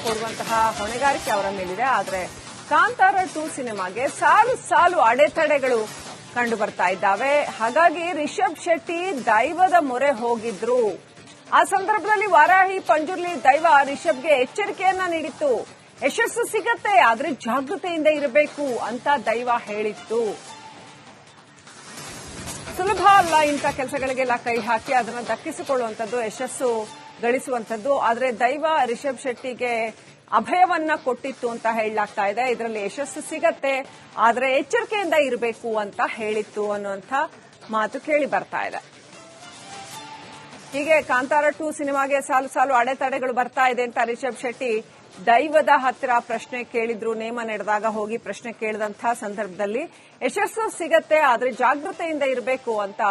ಕೊಡುವಂತಹ ಹೊಣೆಗಾರಿಕೆ ಅವರ ಮೇಲಿದೆ. ಆದರೆ ಕಾಂತಾರ 2 ಸಿನಿಮಾಗೆ ಸಾಲು ಸಾಲು ಅಡೆತಡೆಗಳು ಕಂಡು ಬರ್ತಾ ಇದ್ದಾವೆ. ಹಾಗಾಗಿ ರಿಷಬ್ ಶೆಟ್ಟಿ ದೈವದ ಮೊರೆ ಹೋಗಿದ್ರು. ಆ ಸಂದರ್ಭದಲ್ಲಿ ವಾರಾಹಿ ಪಂಜುರ್ಲಿ ದೈವ ರಿಷಬ್ಗೆ ಎಚ್ಚರಿಕೆಯನ್ನ ನೀಡಿತ್ತು. ಯಶಸ್ಸು ಸಿಗತ್ತೆ, ಆದ್ರೆ ಜಾಗೃತೆಯಿಂದ ಇರಬೇಕು ಅಂತ ದೈವ ಹೇಳಿತ್ತು. ಸುಲಭ ಅಲ್ಲ ಇಂಥ ಕೆಲಸಗಳಿಗೆಲ್ಲ ಕೈ ಹಾಕಿ ಅದನ್ನು ದಕ್ಕಿಸಿಕೊಳ್ಳುವಂಥದ್ದು, ಯಶಸ್ಸು ಗಳಿಸುವಂಥದ್ದು. ಆದ್ರೆ ದೈವ ರಿಷಬ್ ಶೆಟ್ಟಿಗೆ ಅಭಯವನ್ನ ಕೊಟ್ಟಿತ್ತು ಅಂತ ಹೇಳಲಾಗ್ತಾ ಇದೆ. ಇದರಲ್ಲಿ ಯಶಸ್ಸು ಸಿಗತ್ತೆ, ಆದ್ರೆ ಎಚ್ಚರಿಕೆಯಿಂದ ಇರಬೇಕು ಅಂತ ಹೇಳಿತ್ತು ಅನ್ನುವಂಥ ಮಾತು ಕೇಳಿ ಬರ್ತಾ ಇದೆ. ಹೀಗೆ ಕಾಂತಾರ 2 ಸಿನಿಮಾಗೆ ಸಾಲು ಸಾಲು ಅಡೆತಡೆಗಳು ಬರ್ತಾ ಇದೆ ಅಂತ ರಿಷಬ್ ಶೆಟ್ಟಿ ದೈವದ ಹತ್ತಿರ ಪ್ರಶ್ನೆ ಕೇಳಿದ್ರು. ನೇಮ ನಡೆದಾಗ ಹೋಗಿ ಪ್ರಶ್ನೆ ಕೇಳಿದಂತಹ ಸಂದರ್ಭದಲ್ಲಿ ಯಶಸ್ಸು ಸಿಗತ್ತೆ, ಆದ್ರೆ ಜಾಗೃತೆಯಿಂದ ಇರಬೇಕು ಅಂತ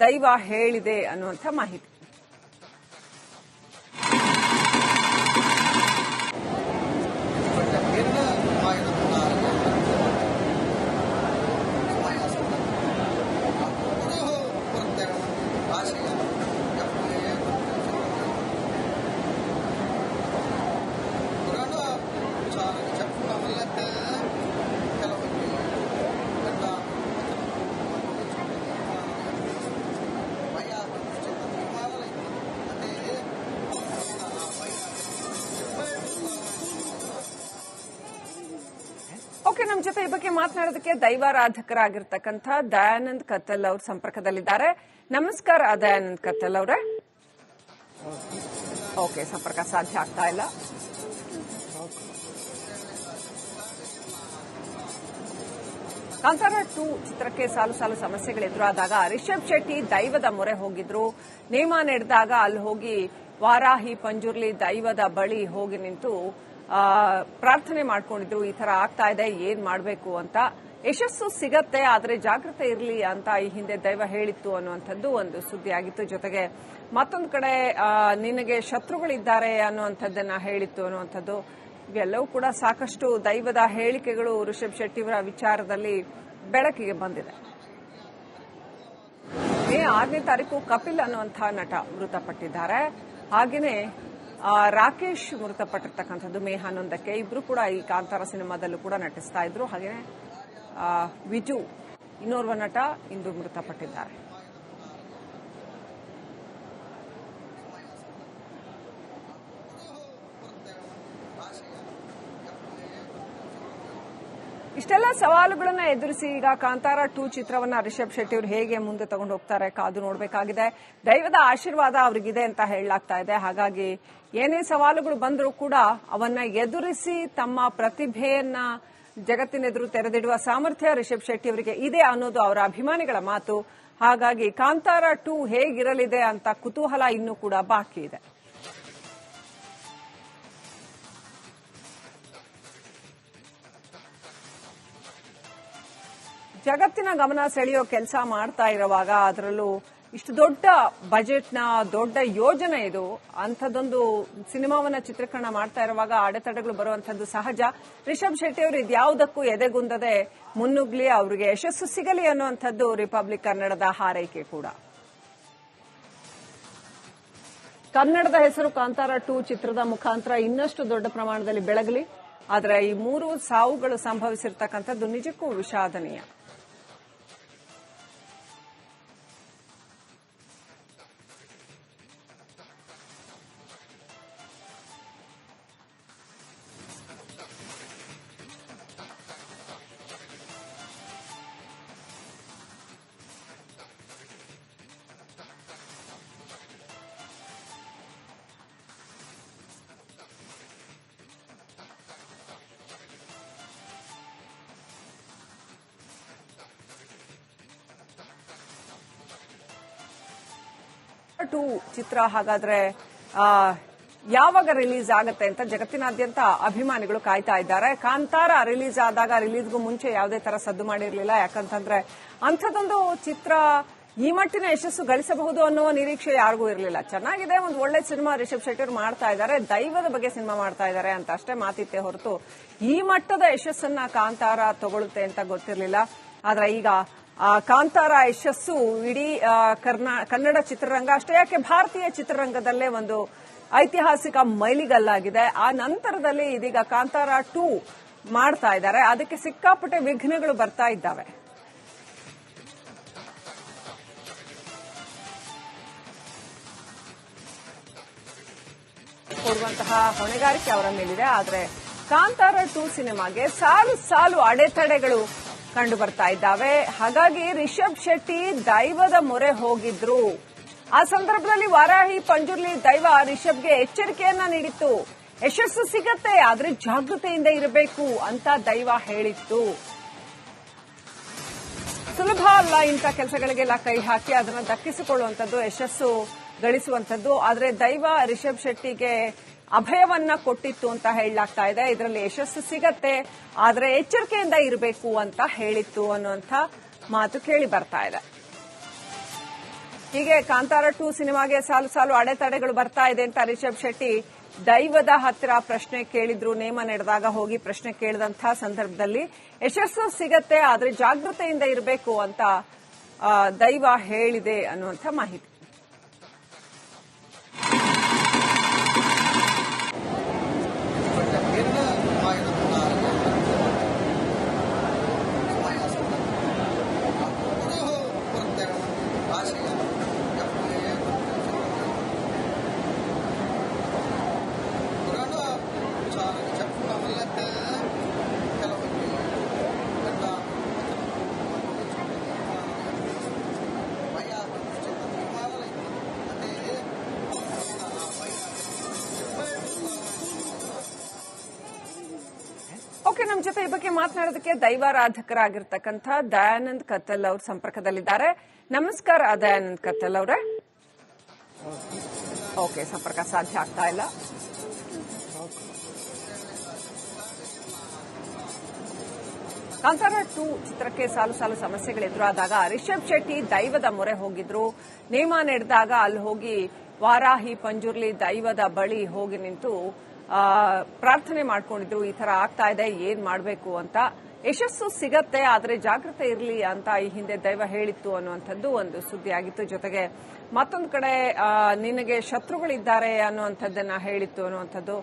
ದೈವ ಹೇಳಿದೆ ಅನ್ನುವಂಥ ಮಾಹಿತಿ. ನಮ್ಮ ಜೊತೆ ಈ ಬಗ್ಗೆ ಮಾತನಾಡೋದಕ್ಕೆ ದೈವಾರಾಧಕರಾಗಿರ್ತಕ್ಕಂಥ ದಯಾನಂದ್ ಕತ್ತಲ್ ಅವರು ಸಂಪರ್ಕದಲ್ಲಿದ್ದಾರೆ. ನಮಸ್ಕಾರ ದಯಾನಂದ್ ಕತ್ತಲ್ ಅವರೇ. ಓಕೆ, ಸಂಪರ್ಕ ಸಾಧ್ಯ ಆಗ್ತಾ ಇಲ್ಲ. ಕಾಂತಾರ 2 ಚಿತ್ರಕ್ಕೆ ಸಾಲು ಸಾಲು ಸಮಸ್ಯೆಗಳು ಎದುರಾದಾಗ ರಿಷಬ್ ಶೆಟ್ಟಿ ದೈವದ ಮೊರೆ ಹೋಗಿದ್ರು. ನೇಮ ನಡೆದಾಗ ಅಲ್ಲಿ ಹೋಗಿ ವಾರಾಹಿ ಪಂಜುರ್ಲಿ ದೈವದ ಬಳಿ ಹೋಗಿ ನಿಂತು ಪ್ರಾರ್ಥನೆ ಮಾಡ್ಕೊಂಡಿದ್ರು. ಈ ತರ ಆಗ್ತಾ ಇದೆ, ಏನ್ ಮಾಡಬೇಕು ಅಂತ. ಯಶಸ್ಸು ಸಿಗತ್ತೆ, ಆದ್ರೆ ಜಾಗೃತೆ ಇರಲಿ ಅಂತ ಈ ಹಿಂದೆ ದೈವ ಹೇಳಿತ್ತು ಅನ್ನುವಂಥದ್ದು ಒಂದು ಸುದ್ದಿ ಆಗಿತ್ತು. ಜೊತೆಗೆ ಮತ್ತೊಂದು ಕಡೆ ನಿನಗೆ ಶತ್ರುಗಳಿದ್ದಾರೆ ಅನ್ನುವಂಥದ್ದನ್ನ ಹೇಳಿತ್ತು ಅನ್ನುವಂಥದ್ದು. ಇವೆಲ್ಲವೂ ಕೂಡ ಸಾಕಷ್ಟು ದೈವದ ಹೇಳಿಕೆಗಳು ರಿಷಬ್ ಶೆಟ್ಟಿಯವರ ವಿಚಾರದಲ್ಲಿ ಬೆಳಕಿಗೆ ಬಂದಿದೆ. ಮೇ 6ನೇ ತಾರೀಕು ಕಪಿಲ್ ಅನ್ನುವಂತಹ ನಟ ಮೃತಪಟ್ಟಿದ್ದಾರೆ. ಹಾಗೇನೆ ರಾಕೇಶ್ ಮೃತಪಟ್ಟಿರ್ತಕ್ಕಂಥದ್ದು ಮೇ 11ಕ್ಕೆ. ಇಬ್ರು ಕೂಡ ಈ ಕಾಂತಾರ ಸಿನಿಮಾದಲ್ಲೂ ಕೂಡ ನಟಿಸ್ತಾ ಇದ್ರು. ಹಾಗೇನೆ ವಿಜು ಇನ್ನೋರ್ವ ನಟ ಇಂದು ಮೃತಪಟ್ಟಿದ್ದಾರೆ. ಇಷ್ಟೆಲ್ಲ ಸವಾಲುಗಳನ್ನ ಎದುರಿಸಿ ಈಗ ಕಾಂತಾರ 2 ಚಿತ್ರವನ್ನ ರಿಷಬ್ ಶೆಟ್ಟಿ ಅವರು ಹೇಗೆ ಮುಂದೆ ತಗೊಂಡು ಹೋಗ್ತಾರೆ ಕಾದು ನೋಡಬೇಕಾಗಿದೆ. ದೈವದ ಆಶೀರ್ವಾದ ಅವರಿಗಿದೆ ಅಂತ ಹೇಳಲಾಗ್ತಾ ಇದೆ. ಹಾಗಾಗಿ ಏನೇ ಸವಾಲುಗಳು ಬಂದರೂ ಕೂಡ ಅವನ್ನ ಎದುರಿಸಿ ತಮ್ಮ ಪ್ರತಿಭೆಯನ್ನ ಜಗತ್ತಿನೆದುರು ತೆರೆದಿಡುವ ಸಾಮರ್ಥ್ಯ ರಿಷಬ್ ಶೆಟ್ಟಿ ಅವರಿಗೆ ಇದೆ ಅನ್ನೋದು ಅವರ ಅಭಿಮಾನಿಗಳ ಮಾತು. ಹಾಗಾಗಿ ಕಾಂತಾರ 2 ಹೇಗಿರಲಿದೆ ಅಂತ ಕುತೂಹಲ ಇನ್ನೂ ಕೂಡ ಬಾಕಿ ಇದೆ. ಜಗತ್ತಿನ ಗಮನ ಸೆಳೆಯೋ ಕೆಲಸ ಮಾಡ್ತಾ ಇರುವಾಗ ಅದರಲ್ಲೂ ಇಷ್ಟು ದೊಡ್ಡ ಬಜೆಟ್ನ ದೊಡ್ಡ ಯೋಜನೆ ಇದು, ಅಂಥದ್ದೊಂದು ಸಿನಿಮಾವನ್ನ ಚಿತ್ರೀಕರಣ ಮಾಡ್ತಾ ಇರುವಾಗ ಅಡೆತಡೆಗಳು ಬರುವಂತದ್ದು ಸಹಜ. ರಿಷಬ್ ಶೆಟ್ಟಿ ಅವರು ಇದ್ಯಾವುದಕ್ಕೂ ಎದೆಗುಂದದೆ ಮುನ್ನುಗ್ಲಿ, ಅವರಿಗೆ ಯಶಸ್ಸು ಸಿಗಲಿ ಅನ್ನುವಂಥದ್ದು ರಿಪಬ್ಲಿಕ್ ಕನ್ನಡದ ಹಾರೈಕೆ ಕೂಡ. ಕನ್ನಡದ ಹೆಸರು ಕಾಂತಾರ 2 ಚಿತ್ರದ ಮುಖಾಂತರ ಇನ್ನಷ್ಟು ದೊಡ್ಡ ಪ್ರಮಾಣದಲ್ಲಿ ಬೆಳಗಲಿ. ಆದರೆ ಈ 3 ಸಾವುಗಳು ಸಂಭವಿಸಿರ್ತಕ್ಕಂಥದ್ದು ನಿಜಕ್ಕೂ ವಿಷಾದನೀಯ. ಚಿತ್ರ ಹಾಗಾದ್ರೆ ಯಾವಾಗ ರಿಲೀಸ್ ಆಗತ್ತೆ ಅಂತ ಜಗತ್ತಿನಾದ್ಯಂತ ಅಭಿಮಾನಿಗಳು ಕಾಯ್ತಾ ಇದ್ದಾರೆ. ಕಾಂತಾರ ರಿಲೀಸ್ ಆದಾಗ ರಿಲೀಸ್ಗೂ ಮುಂಚೆ ಯಾವುದೇ ತರ ಸದ್ದು ಮಾಡಿರಲಿಲ್ಲ. ಯಾಕಂತಂದ್ರೆ ಅಂಥದ್ದೊಂದು ಚಿತ್ರ ಈ ಮಟ್ಟಿನ ಯಶಸ್ಸು ಗಳಿಸಬಹುದು ಅನ್ನುವ ನಿರೀಕ್ಷೆ ಯಾರಿಗೂ ಇರಲಿಲ್ಲ. ಚೆನ್ನಾಗಿದೆ, ಒಂದು ಒಳ್ಳೆ ಸಿನಿಮಾ ರಿಷಬ್ ಶೆಟ್ಟಿ ಅವರು ಮಾಡ್ತಾ ಇದ್ದಾರೆ, ದೈವದ ಬಗ್ಗೆ ಸಿನಿಮಾ ಮಾಡ್ತಾ ಇದ್ದಾರೆ ಅಂತ ಅಷ್ಟೇ ಮಾತಿತ್ತೆ ಹೊರತು ಈ ಮಟ್ಟದ ಯಶಸ್ಸನ್ನ ಕಾಂತಾರ ತಗೊಳುತ್ತೆ ಅಂತ ಗೊತ್ತಿರಲಿಲ್ಲ. ಆದ್ರೆ ಈಗ ಕಾಂತಾರ ಯಶಸ್ಸು ಇಡೀ ಕನ್ನಡ ಚಿತ್ರರಂಗ ಅಷ್ಟೇ ಯಾಕೆ ಭಾರತೀಯ ಚಿತ್ರರಂಗದಲ್ಲೇ ಒಂದು ಐತಿಹಾಸಿಕ ಮೈಲಿಗಲ್ಲಾಗಿದೆ. ಆ ನಂತರದಲ್ಲಿ ಇದೀಗ ಕಾಂತಾರ 2 ಮಾಡ್ತಾ ಇದ್ದಾರೆ. ಅದಕ್ಕೆ ಸಿಕ್ಕಾಪಟ್ಟೆ ವಿಘ್ನಗಳು ಬರ್ತಾ ಇದ್ದಾವೆ. ಕೊಡುವಂತಹ ಹೊಣೆಗಾರಿಕೆ ಅವರ ಮೇಲಿದೆ. ಆದರೆ ಕಾಂತಾರ 2 ಸಿನಿಮಾಗೆ ಸಾಲು ಅಡೆತಡೆಗಳು ಕಂಡು ಬರ್ತಾ ಇದ್ದಾವೆ. ಹಾಗಾಗಿ ರಿಷಬ್ ಶೆಟ್ಟಿ ದೈವದ ಮೊರೆ ಹೋಗಿದ್ರು. ಆ ಸಂದರ್ಭದಲ್ಲಿ ವಾರಾಹಿ ಪಂಜುರ್ಲಿ ದೈವ ರಿಷಬ್ಗೆ ಎಚ್ಚರಿಕೆಯನ್ನ ನೀಡಿತ್ತು. ಯಶಸ್ಸು ಸಿಗತ್ತೆ, ಆದ್ರೆ ಜಾಗೃತೆಯಿಂದ ಇರಬೇಕು ಅಂತ ದೈವ ಹೇಳಿತ್ತು. ಸುಲಭ ಅಲ್ಲ ಇಂಥ ಕೆಲಸಗಳಿಗೆಲ್ಲ ಕೈ ಹಾಕಿ ಅದನ್ನು ದಕ್ಕಿಸಿಕೊಳ್ಳುವಂಥದ್ದು, ಯಶಸ್ಸು ಗಳಿಸುವಂಥದ್ದು. ಆದ್ರೆ ದೈವ ರಿಷಬ್ ಶೆಟ್ಟಿಗೆ ಅಭಯವನ್ನ ಕೊಟ್ಟಿತ್ತು ಅಂತ ಹೇಳಲಾಗ್ತಾ ಇದೆ. ಇದರಲ್ಲಿ ಯಶಸ್ಸು ಸಿಗತ್ತೆ, ಆದ್ರೆ ಎಚ್ಚರಿಕೆಯಿಂದ ಇರಬೇಕು ಅಂತ ಹೇಳಿತ್ತು ಅನ್ನುವಂಥ ಮಾತು ಕೇಳಿ ಬರ್ತಾ ಇದೆ. ಹೀಗೆ ಕಾಂತಾರ 2 ಸಿನಿಮಾಗೆ ಸಾಲು ಅಡೆತಡೆಗಳು ಬರ್ತಾ ಇದೆ ಅಂತ ರಿಷಬ್ ಶೆಟ್ಟಿ ದೈವದ ಹತ್ತಿರ ಪ್ರಶ್ನೆ ಕೇಳಿದ್ರು. ನೇಮ ನಡೆದಾಗ ಹೋಗಿ ಪ್ರಶ್ನೆ ಕೇಳಿದಂತಹ ಸಂದರ್ಭದಲ್ಲಿ ಯಶಸ್ಸು ಸಿಗತ್ತೆ, ಆದ್ರೆ ಜಾಗೃತೆಯಿಂದ ಇರಬೇಕು ಅಂತ ದೈವ ಹೇಳಿದೆ ಅನ್ನುವಂಥ ಮಾಹಿತಿ. ನಮ್ಮ ಜೊತೆ ಈ ಬಗ್ಗೆ ಮಾತನಾಡೋದಕ್ಕೆ ದೈವಾರಾಧಕರಾಗಿರ್ತಕ್ಕಂಥ ದಯಾನಂದ್ ಕತ್ತಲ್ ಅವರು ಸಂಪರ್ಕದಲ್ಲಿದ್ದಾರೆ. ನಮಸ್ಕಾರ ದಯಾನಂದ್ ಕತ್ತಲ್ ಅವರೇ. ಓಕೆ, ಸಂಪರ್ಕ ಸಾಧ್ಯ ಆಗ್ತಾ ಇಲ್ಲ. ಕಾಂತಾರ 2 ಚಿತ್ರಕ್ಕೆ ಸಾಲು ಸಮಸ್ಯೆಗಳು ಎದುರಾದಾಗ ರಿಷಬ್ ಶೆಟ್ಟಿ ದೈವದ ಮೊರೆ ಹೋಗಿದ್ರು. ನೇಮ ನಡೆದಾಗ ಅಲ್ಲಿ ಹೋಗಿ ವಾರಾಹಿ ಪಂಜುರ್ಲಿ ದೈವದ ಬಳಿ ಹೋಗಿ ನಿಂತು ಪ್ರಾರ್ಥನೆ ಮಾಡ್ಕೊಂಡಿದ್ರು. ಈ ತರ ಆಗ್ತಾ ಇದೆ, ಏನ್ ಮಾಡಬೇಕು ಅಂತ. ಯಶಸ್ಸು ಸಿಗತ್ತೆ, ಆದ್ರೆ ಜಾಗೃತೆ ಇರಲಿ ಅಂತ ಈ ಹಿಂದೆ ದೈವ ಹೇಳಿತ್ತು ಅನ್ನುವಂಥದ್ದು ಒಂದು ಸುದ್ದಿ ಆಗಿತ್ತು. ಜೊತೆಗೆ ಮತ್ತೊಂದು ಕಡೆ ನಿನಗೆ ಶತ್ರುಗಳಿದ್ದಾರೆ ಅನ್ನುವಂಥದ್ದನ್ನ ಹೇಳಿತ್ತು ಅನ್ನುವಂಥದ್ದು.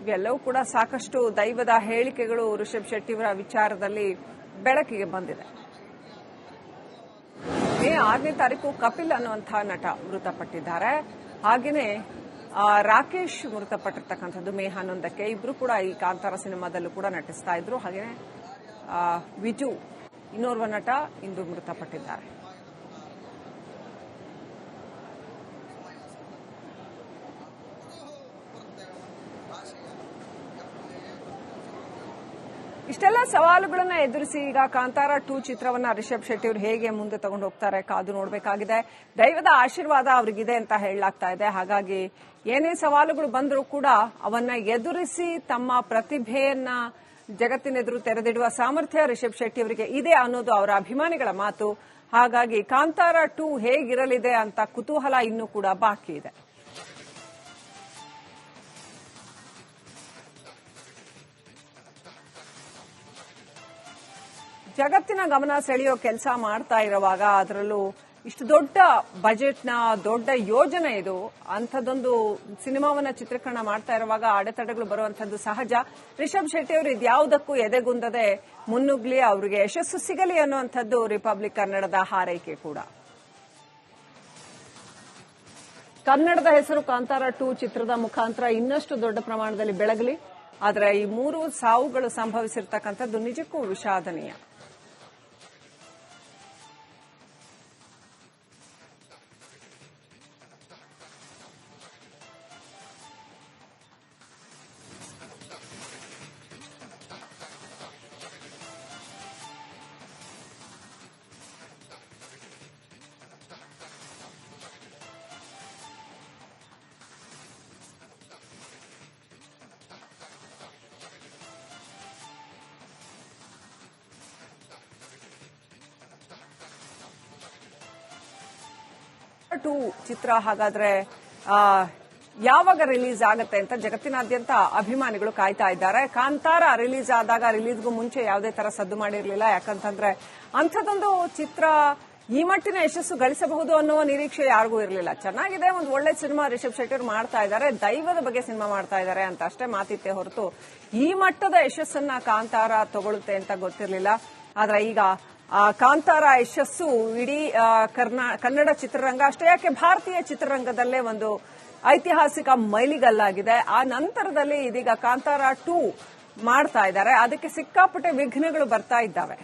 ಇವೆಲ್ಲವೂ ಕೂಡ ಸಾಕಷ್ಟು ದೈವದ ಹೇಳಿಕೆಗಳು ರಿಷಬ್ ಶೆಟ್ಟಿಯವರ ವಿಚಾರದಲ್ಲಿ ಬೆಳಕಿಗೆ ಬಂದಿದೆ. ಮೇ 6ನೇ ತಾರೀಕು ಕಪಿಲ್ ಅನ್ನುವಂತಹ ನಟ ಮೃತಪಟ್ಟಿದ್ದಾರೆ. ಹಾಗೇನೆ ರಾಕೇಶ್ ಮೃತಪಟ್ಟಿರ್ತಕ್ಕಂಥದ್ದು ಮೇ 11ಕ್ಕೆ. ಇಬ್ರು ಕೂಡ ಈ ಕಾಂತಾರ ಸಿನಿಮಾದಲ್ಲೂ ಕೂಡ ನಟಿಸ್ತಾ ಇದ್ರು. ಹಾಗೇನೆ ವಿಜು ಇನ್ನೋರ್ವ ನಟ ಇಂದು ಮೃತಪಟ್ಟಿದ್ದಾರೆ. ಇಷ್ಟೆಲ್ಲ ಸವಾಲುಗಳನ್ನ ಎದುರಿಸಿ ಈಗ ಕಾಂತಾರ 2 ಚಿತ್ರವನ್ನ ರಿಷಬ್ ಶೆಟ್ಟಿ ಅವರು ಹೇಗೆ ಮುಂದೆ ತಗೊಂಡು ಹೋಗ್ತಾರೆ ಕಾದು ನೋಡಬೇಕಾಗಿದೆ. ದೈವದ ಆಶೀರ್ವಾದ ಅವರಿಗಿದೆ ಅಂತ ಹೇಳಲಾಗ್ತಾ ಇದೆ. ಹಾಗಾಗಿ ಏನೇ ಸವಾಲುಗಳು ಬಂದರೂ ಕೂಡ ಅವನ್ನ ಎದುರಿಸಿ ತಮ್ಮ ಪ್ರತಿಭೆಯನ್ನ ಜಗತ್ತಿನೆದುರು ತೆರೆದಿಡುವ ಸಾಮರ್ಥ್ಯ ರಿಷಬ್ ಶೆಟ್ಟಿ ಅವರಿಗೆ ಇದೆ ಅನ್ನೋದು ಅವರ ಅಭಿಮಾನಿಗಳ ಮಾತು. ಹಾಗಾಗಿ ಕಾಂತಾರ 2 ಹೇಗಿರಲಿದೆ ಅಂತ ಕುತೂಹಲ ಇನ್ನೂ ಕೂಡ ಬಾಕಿ ಇದೆ. ಜಗತ್ತಿನ ಗಮನ ಸೆಳೆಯೋ ಕೆಲಸ ಮಾಡ್ತಾ ಇರುವಾಗ ಅದರಲ್ಲೂ ಇಷ್ಟು ದೊಡ್ಡ ಬಜೆಟ್ನ ದೊಡ್ಡ ಯೋಜನೆ ಇದು, ಅಂಥದ್ದೊಂದು ಸಿನಿಮಾವನ್ನ ಚಿತ್ರೀಕರಣ ಮಾಡ್ತಾ ಇರುವಾಗ ಅಡೆತಡೆಗಳು ಬರುವಂತದ್ದು ಸಹಜ. ರಿಷಬ್ ಶೆಟ್ಟಿ ಅವರು ಇದ್ಯಾವುದಕ್ಕೂ ಎದೆಗುಂದದೆ ಮುನ್ನುಗ್ಲಿ, ಅವರಿಗೆ ಯಶಸ್ಸು ಸಿಗಲಿ ಅನ್ನುವಂಥದ್ದು ರಿಪಬ್ಲಿಕ್ ಕನ್ನಡದ ಹಾರೈಕೆ ಕೂಡ. ಕನ್ನಡದ ಹೆಸರು ಕಾಂತಾರ 2 ಚಿತ್ರದ ಮುಖಾಂತರ ಇನ್ನಷ್ಟು ದೊಡ್ಡ ಪ್ರಮಾಣದಲ್ಲಿ ಬೆಳಗಲಿ. ಆದರೆ ಈ 3 ಸಾವುಗಳು ಸಂಭವಿಸಿರ್ತಕ್ಕಂಥದ್ದು ನಿಜಕ್ಕೂ ವಿಷಾದನೀಯ. ಚಿತ್ರ ಹಾಗಾದ್ರೆ ಯಾವಾಗ ರಿಲೀಸ್ ಆಗುತ್ತೆ ಅಂತ ಜಗತ್ತಿನಾದ್ಯಂತ ಅಭಿಮಾನಿಗಳು ಕಾಯ್ತಾ ಇದ್ದಾರೆ. ಕಾಂತಾರ ರಿಲೀಸ್ ಆದಾಗ ರಿಲೀಸ್ಗೂ ಮುಂಚೆ ಯಾವುದೇ ತರ ಸದ್ದು ಮಾಡಿರಲಿಲ್ಲ. ಯಾಕಂತಂದ್ರೆ ಅಂಥದ್ದೊಂದು ಚಿತ್ರ ಈ ಮಟ್ಟಿನ ಯಶಸ್ಸು ಗಳಿಸಬಹುದು ಅನ್ನುವ ನಿರೀಕ್ಷೆ ಯಾರಿಗೂ ಇರಲಿಲ್ಲ. ಚೆನ್ನಾಗಿದೆ, ಒಂದು ಒಳ್ಳೆ ಸಿನಿಮಾ ರಿಷಬ್ ಶೆಟ್ಟಿ ಮಾಡ್ತಾ ಇದ್ದಾರೆ, ದೈವದ ಬಗ್ಗೆ ಸಿನಿಮಾ ಮಾಡ್ತಾ ಇದ್ದಾರೆ ಅಂತ ಅಷ್ಟೇ ಮಾತಿತ್ತೆ ಹೊರತು ಈ ಮಟ್ಟದ ಯಶಸ್ಸನ್ನ ಕಾಂತಾರ ತಗೊಳುತ್ತೆ ಅಂತ ಗೊತ್ತಿರಲಿಲ್ಲ. ಆದ್ರೆ ಈಗ ಕಾಂತಾರ ಯಶಸ್ಸು ಇಡೀ ಕನ್ನಡ ಚಿತ್ರರಂಗ ಅಷ್ಟೇ ಯಾಕೆ ಭಾರತೀಯ ಚಿತ್ರರಂಗದಲ್ಲೇ ಒಂದು ಐತಿಹಾಸಿಕ ಮೈಲಿಗಲ್ಲಾಗಿದೆ. ಆ ನಂತರದಲ್ಲಿ ಇದೀಗ ಕಾಂತಾರ 2 ಮಾಡ್ತಾ ಇದ್ದಾರೆ, ಅದಕ್ಕೆ ಸಿಕ್ಕಾಪಟ್ಟೆ ವಿಘ್ನಗಳು ಬರ್ತಾ ಇದ್ದಾವೆ.